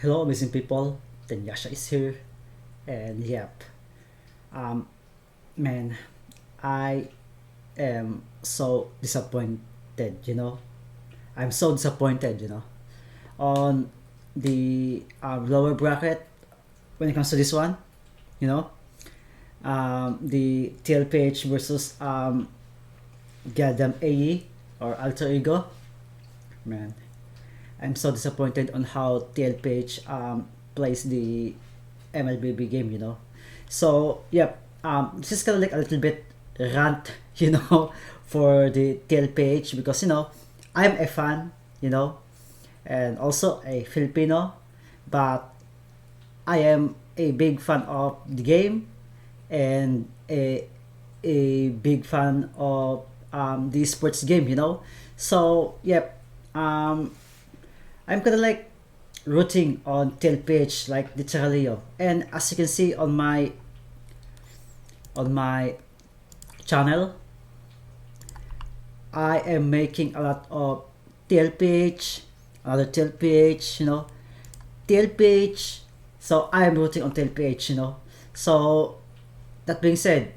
Hello, amazing people. Then Yasha is here, and yep, um, man, I am so disappointed. I'm so disappointed. On the lower bracket when it comes to this one. You know, the TLPH versus Gadam AE or Alter Ego. Man, I'm so disappointed on how TLPH plays the MLBB game. So yep, this is kind of like a little bit rant, for the TLPH because I'm a fan, and also a Filipino, but I am a big fan of the game and a big fan of the sports game. So yep, I'm kind of like rooting on TLPH like literally, and as you can see on my channel, I am making a lot of TLPH, another TLPH, TLPH. So I am rooting on TLPH, So that being said,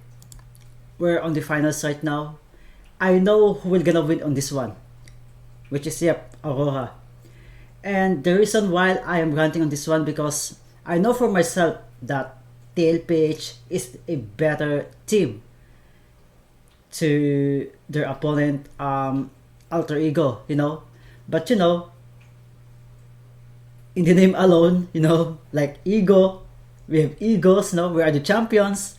we're on the finals right now. I know who will gonna win on this one, which is yep, Aurora. And the reason why I am ranting on this one because I know for myself that TLPH is a better team to their opponent, Alter Ego, But in the name alone, like ego, we have egos, we are the champions.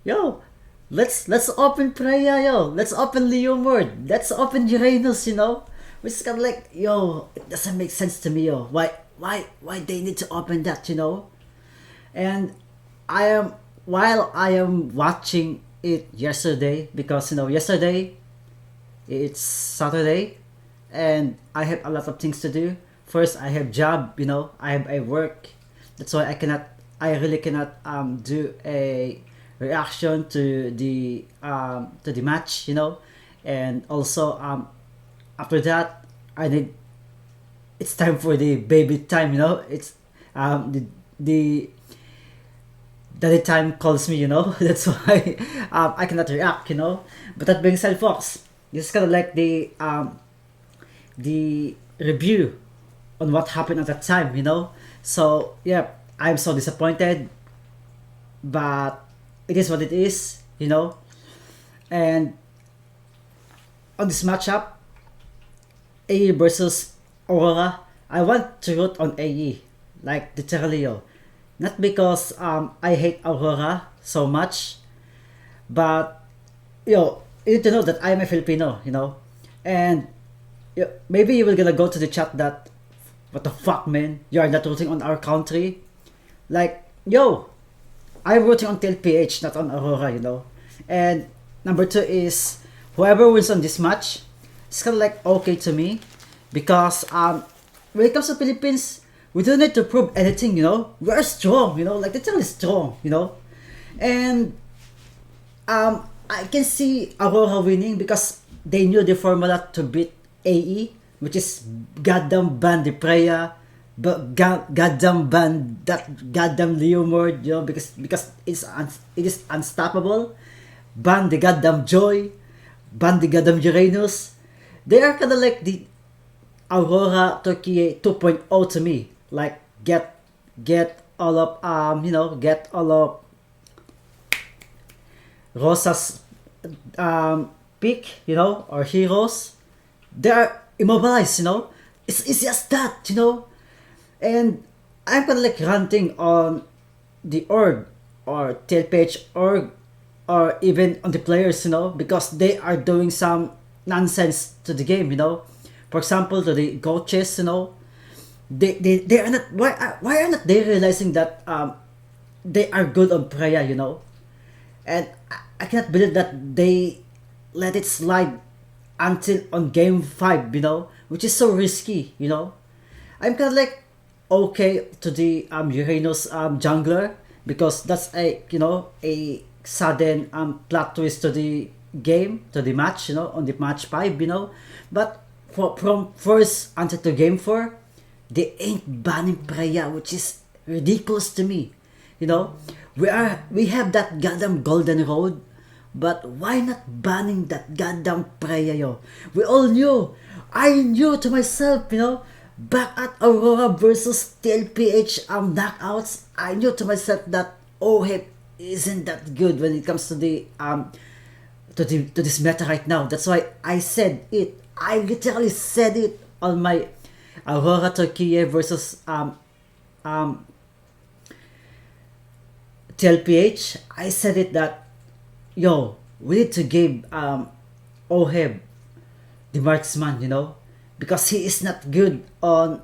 Yo, let's open Freya, yo. Let's open Leomord. Let's open Uranus, Which is kind of like, yo, it doesn't make sense to me, yo. Why they need to open that, And while I am watching it yesterday, because yesterday it's Saturday, and I have a lot of things to do. First, I have job, I have a work. That's why I really cannot do a reaction to the match, and also after that it's time for the baby time, it's the daddy time calls me, that's why I cannot react, but that being said, folks, this is kind of like the review on what happened at that time, so yeah, I'm so disappointed, but it is what it is, and on this matchup, AE versus Aurora, I want to root on AE, like literally, not because I hate Aurora so much, but you need to know that I'm a Filipino, and maybe you will gonna go to the chat that what the fuck, man, you are not rooting on our country, like yo, I'm rooting on TLPH, not on Aurora, and number two is whoever wins on this match, it's kind of like okay to me because when it comes to Philippines, we don't need to prove anything, we are strong, like literally strong, and I can see Aurora winning because they knew the formula to beat AE, which is goddamn ban the Preya, but goddamn ban that goddamn Leomord, because it is unstoppable. Ban the goddamn Joy, ban the goddamn Uranus. They are kind of like the Aurora Turkey 2.0 to me. Like get all of get all of Rosa's pick, or heroes. They are immobilized, It's easy as that, And I'm kind of like ranting on the org or TLPH org or even on the players, because they are doing some nonsense to the game, For example, to the coaches, they are not, why are not they realizing that they are good on Preya, And I cannot believe that they let it slide until on game 5, which is so risky, I'm kind of like okay to the Uranus jungler because that's a sudden plot twist to the game, to the match, on the match 5, but from first until to game 4, they ain't banning Freya, which is ridiculous to me. You know, we have that goddamn golden road, but why not banning that goddamn Freya, yo? We all knew. I knew to myself, back at Aurora versus TLPH knockouts, I knew to myself that OHIP isn't that good when it comes to the to this meta right now. That's why I said it. I literally said it on my Aurora Turkey versus TLPH. I said it that, yo, we need to give Oheb the marksman, because he is not good on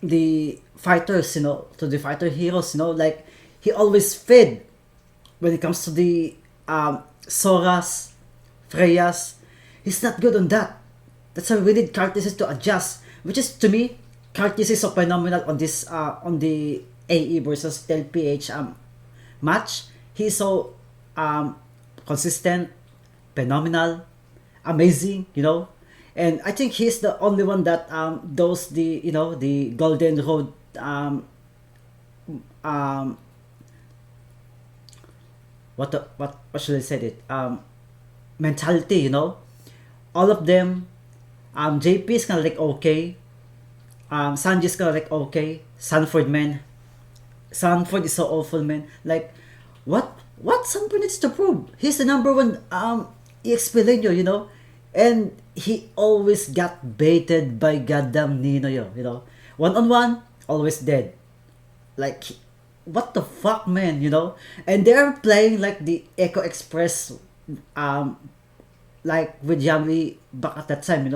the fighters, to the fighter heroes, like he always fed when it comes to the Soras, Freyas. He's not good on that. That's why we need Cartises to adjust, which is to me, Cartis is so phenomenal on this on the AE versus LPH match. He's so consistent, phenomenal, amazing, and I think he's the only one that does the the golden road what should I say it mentality, all of them. JP is kind of like okay. Sanji is kind of like okay. Sanford, man. Sanford is so awful, man. Like, what Sanford needs to prove? He's the number one EXP laner, and he always got baited by goddamn Nino, one on one, always dead. Like, what the fuck, man, And they're playing like the Echo Express, like with Yami back at that time,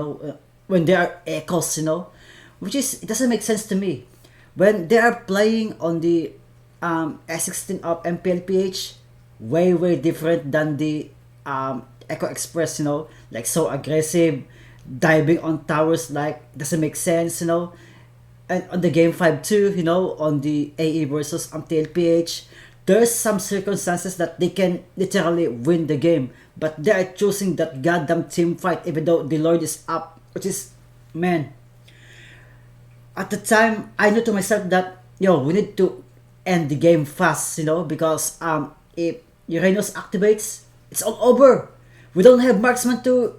when they are echoes, which is, it doesn't make sense to me. When they are playing on the S16 of MPLPH, way different than the Echo Express, like so aggressive, diving on towers, like doesn't make sense, And on the game 5 too, on the AE versus TLPH, there's some circumstances that they can literally win the game, but they are choosing that goddamn team fight even though the Lord is up, which is, man. At the time, I knew to myself that, we need to end the game fast, because if Uranus activates, it's all over. We don't have marksman to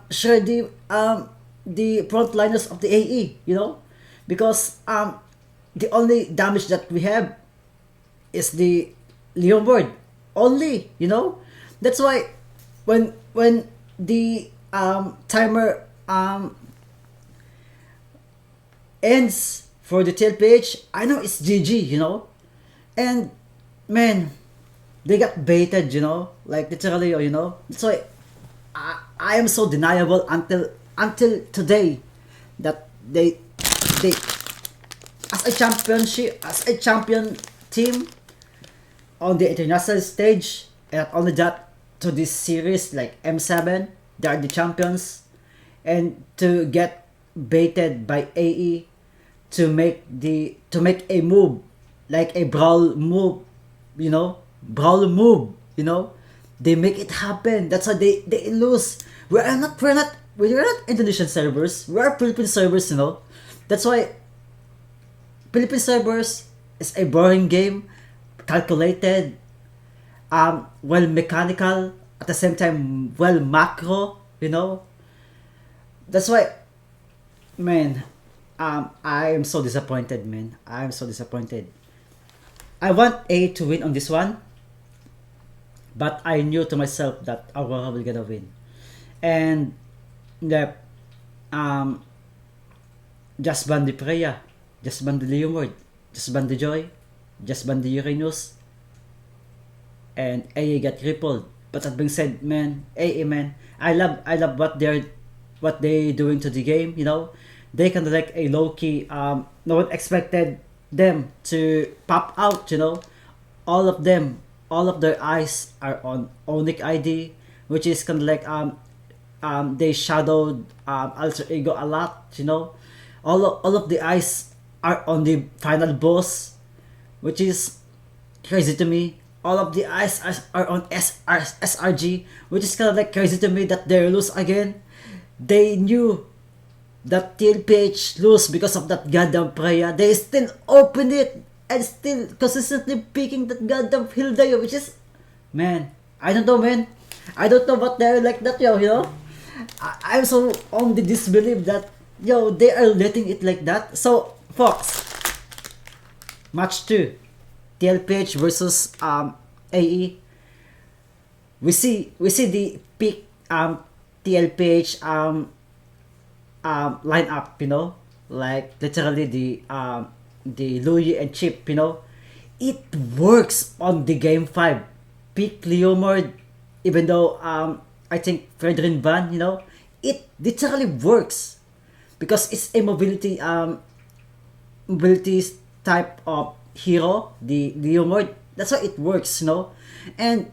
share the frontliners of the AE, because the only damage that we have is the Leon board only, That's why when the timer ends for the TLPH, I know it's GG, and man, they got baited, like literally, That's why I am so deniable until today that they as a champion team on the international stage, and not only that, to this series like M7, they are the champions, and to get baited by AE to make a move, like a brawl move, they make it happen. That's why they lose. We're not Indonesian servers, we are Philippine servers, That's why Philippine servers is a boring game, calculated, well mechanical, at the same time well macro, That's why, man, I am so disappointed, man. I am so disappointed. I want A to win on this one, but I knew to myself that Aurora will gonna win, and that just ban the Freya, just ban the Leomord, just ban the Joy, just ban the Uranus, and AA got crippled. But that being said, man, AA, man, I love what they doing to the game, They kind of like a low key, no one expected them to pop out, All of them, all of their eyes are on Onyx ID, which is kind of like they shadowed Alter Ego a lot, all of the eyes are on the final boss, which is crazy to me. All of the eyes are on SRG, which is kind of like crazy to me that they lose again. They knew that TLPH lose because of that goddamn Freya, they still open it and still consistently picking that goddamn Hilda, which is, man, I don't know, man. I don't know what they're like that, you know? I'm so on the disbelief that, they are letting it like that. So, Fox, match 2, TLPH versus AE. We see the peak TLPH lineup, like literally the Louis and Chip, it works on the game 5. Pick Leomord, even though I think Fredrin Van, it literally works because it's a mobility type of hero, the Leomord. That's why it works, and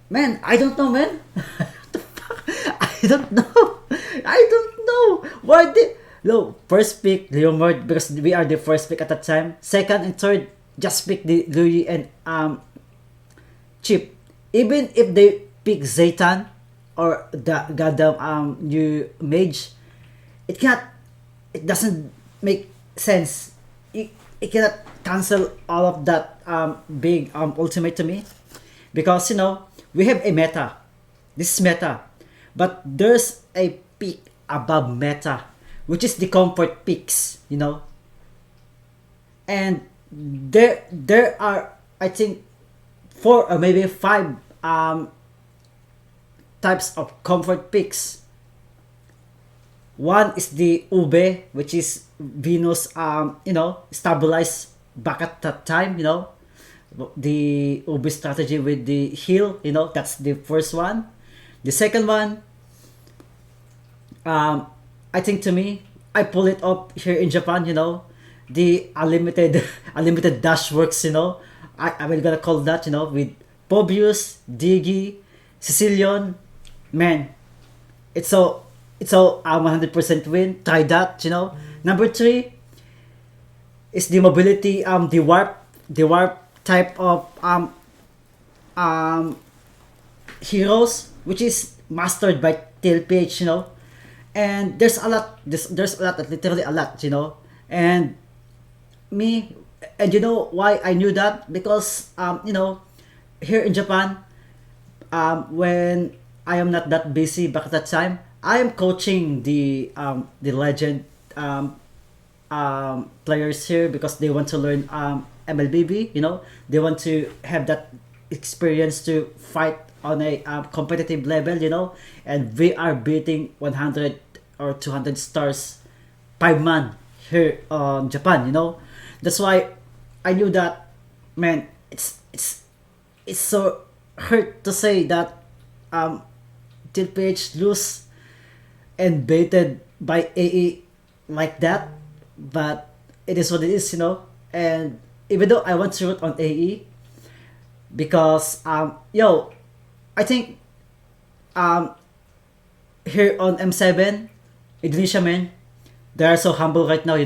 man, I don't know, man. I don't know. I don't know. Why did... No, first pick, Leomord, because we are the first pick at that time. Second and third, just pick the Louis and Chip. Even if they pick Zaytan or the goddamn new mage, it doesn't make sense. It cannot cancel all of that big ultimate to me. Because, we have a meta. This is meta. But there's a peak above meta, which is the comfort picks, And there are, I think, 4 or maybe 5 types of comfort picks. One is the Ube, which is Venus, stabilized back at that time, the Ube strategy with the heal, that's the first one. The second one, I think to me, I pull it up here in Japan, the unlimited dash works, I will gonna call that, with Pobius, Digi, Sicilian, man, it's so 100% win. Try that, Number 3 is the mobility, the warp type of heroes, which is mastered by TLPH, and there's a lot, literally a lot, and me, and why I knew that? Because here in Japan, when I am not that busy back at that time, I am coaching the legend players here because they want to learn MLBB, they want to have that experience to fight on a competitive level, and we are beating 100 or 200 stars 5-man here on Japan, That's why I knew that, man, it's so hurt to say that TLPH lose and baited by AE like that, but it is what it is, and even though I want to root on AE because I think here on M7 Indonesia, man, they are so humble right now,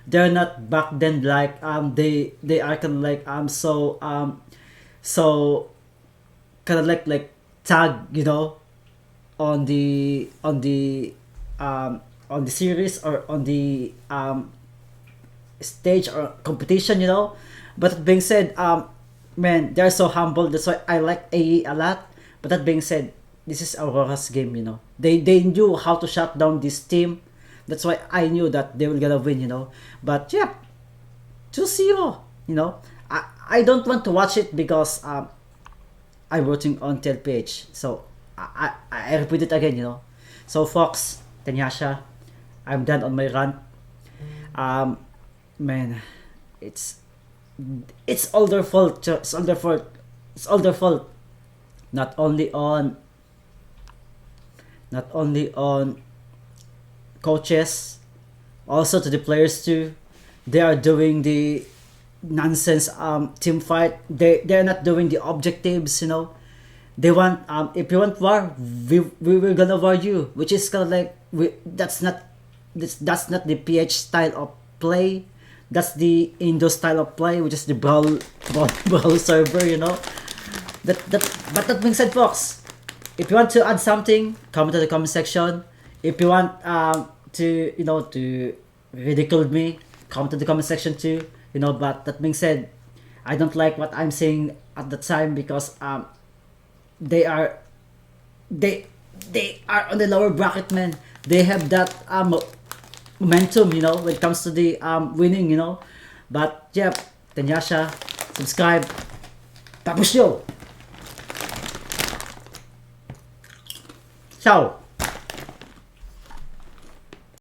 they're not back then like they are kind of like so kind of like tag, on the series or on the stage or competition, but that being said, man, they're so humble. That's why I like AE a lot. But that being said, this is Aurora's game, they knew how to shut down this team. That's why I knew that they were gonna win, but yeah, 2-0, I don't want to watch it because I'm rooting on TLPH, so I repeat it again, So Fox, Tanyasha, I'm done on my rant. Man, it's all their fault. It's all their fault. It's all their fault. Not only on coaches, also to the players too. They are doing the nonsense team fight. They're not doing the objectives, They want if you want war, we will gonna war you, which is kind of like that's not the PH style of play. That's the Indo style of play, which is the brawl server, But that being said, Fox, if you want to add something, comment in the comment section. If you want to, to ridicule me, comment in the comment section too, but that being said, I don't like what I'm saying at the time, because they are they they are on the lower bracket, man. They have that momentum, when it comes to the winning, but yeah, Tanyasha, subscribe, tapos yo. Ciao.